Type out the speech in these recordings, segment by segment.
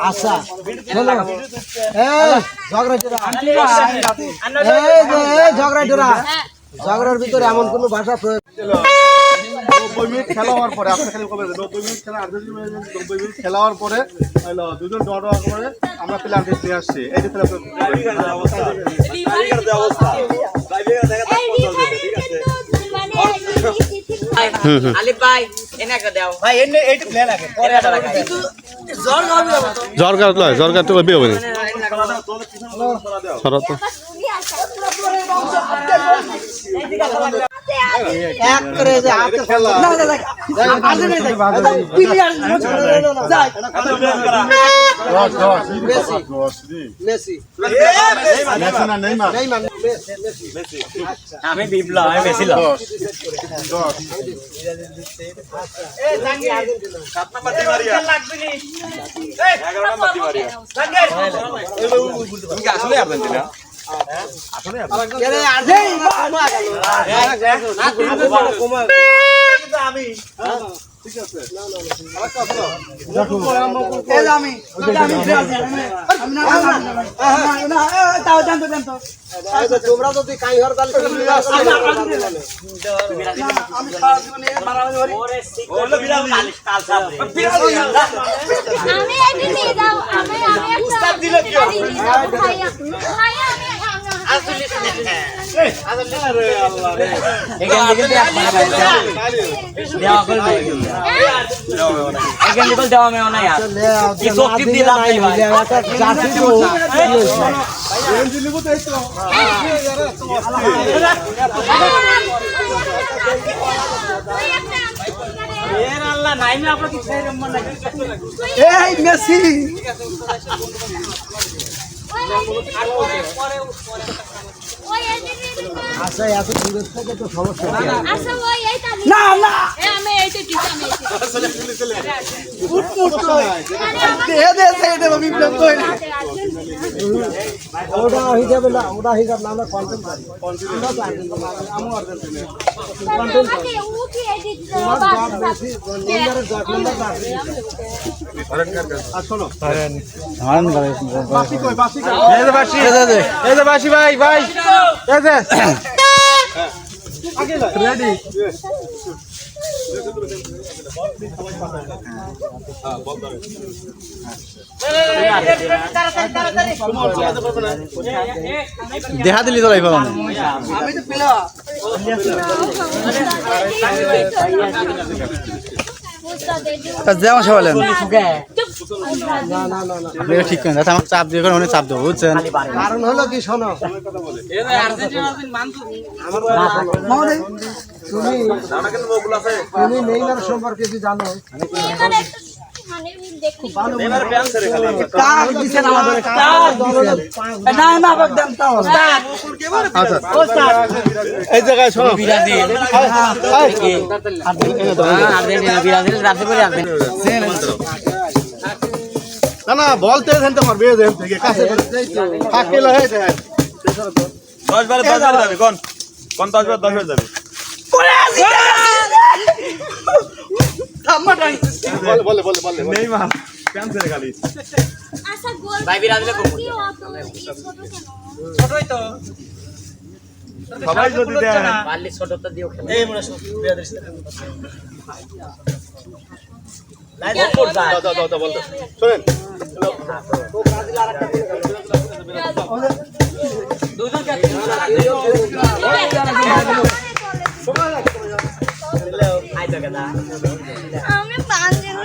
আচ্ছা শোনো ঝগড়ার ভিতরে এমন কোনো ভাষা প্রয়োগ 90 মিনিট খেলা হওয়ার পরে আপনার খালি কবে 90 মিনিট খেলা 90 মিনিট খেলা হওয়ার পরে হলো দুজন ডট করে আমরা প্ল্যান্টে নিয়ে আসছি এই যে আলিফ ভাই এনে একটা দাও ভাই এনে এইটা প্ল্যান আগে পরে এটা লাগা কিন্তু জরকার তো কবে হবে না সরাত এক করে যে হাতে খেলা না না প্লেয়ার যায় মেসি না নেইমার মেসি আমি বিপ্লব আমি মেসি লাভ 10 এই জাঙ্গি 7 নাম্বার দি মারিয়া লাগবে নি 11 নাম্বার দি মারিয়া জাঙ্গি তুমি কি আসলে আর্জেন্টিনা আসলে আরে আর্জেন্টিনা কমা কিন্তু আমি ঠিক আছে তোমরা যদি কাই হর কাল দেওয়া মেও না यार ये सोक्ति दिला नहीं भाई यार अल्लाह नाई में आपको किस तरह मन लगे এই মেসি আচ্ছা এত দূরের থেকে তো সমস্যা না না আমি এইটা দিছি আমি ওটা হিসাবে না ওটা হিসাব না আমরা কন্টেন্ট করি বাসি ভাই ভাই রেডি দেখা দিলি তো লাইফ আমি তো পিলা যেমন সে বলেন না না না না আপনি ঠিক করেন আমার চাপ দিয়ে অনেক চাপ দেবো বুঝছেন কারণ হলো কি শোনো তুমি তুমি নেইমার সম্পর্কে কি জানো এই জায়গায় শোনো না না বলতে মারবে থেকে কাছে দশ বারে যাবে কোন 10 বার যাবে বলে নেইমার ক্যান্সেল খালি ভাই বিরাজলে কম ছোটই তো সবাই যদি দেয় বালি ছোটটা দিও খেলা এই মনে বিরাজের সাথে লাইন উপর যায় দাও বল শুনেন তো ব্রাজিল আরেকটা দুজন কে আমি পাঞ্জি না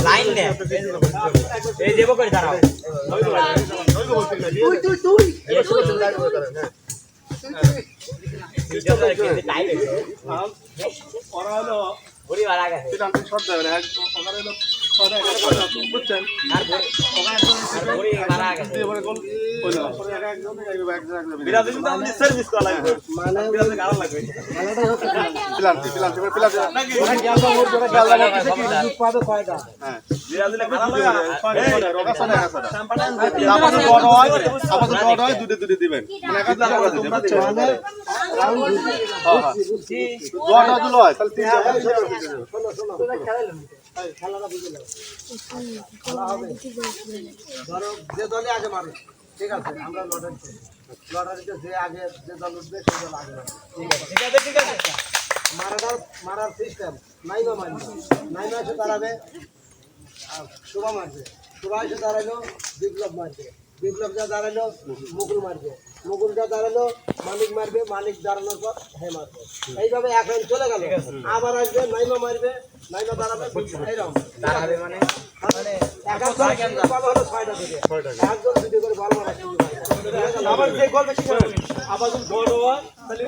লাইন নে এই দেব করে দাঁড়াও তুই টাইম ওরা হলো ঘুরি মারা গেছে পেনাল্টি শট দেবে না ওখানে হলো বুঝছেন আর ঘুরি মারা গেছে এবারে গোল হলো পরে একজন বিরাজ কিন্তু আপনি সার্ভিস করা লাগবে মানে বিরাজ গাড়া লাগবে খেলাটা হচ্ছে পেনাল্টি নাকি ওরা গেল ওর জন্য গেল কিছু কি পাবে কয়টা হ্যাঁ বিরাজ দিলে গাড়া লাগবে রোগা সাদা সাদা তারপর বড় হয় দুটো দিবেন মানে একা লাগা দিবেন মানে রাউন্ড দুটো হয় তাহলে তিনটা শোনো এই খেলাটা বুঝে নাও খেলা হবে ধরো যে দলে আগে মারে ঠিক আছে আমরা লটারি করি লটারিতে যে আগে যে দল উঠবে সেই দল আগে মারে ঠিক আছে মারার সিস্টেম নাইমা মারবে নাইমা এসে দাঁড়াবে শোভা মারবে শোভা এসে দাঁড়ালো বিপ্লব মারবে বিপ্লব যা দাঁড়ালো মুকুল মারবে মুকুল যা দাঁড়ালো মালিক মারবে মালিক দাঁড়ানোর পর হে মারবে এইভাবে এক লাইন চলে গেল আবার আসবে নাইমা মারবে নাইমা দাঁড়াবে এইরকম দাঁড়াবে মানে পাবা হলো 6টা থেকে একজন দুটো করে বল মারা শুরু হয় আবার যে গল বেশি আবার যদি বড় হয় তাহলে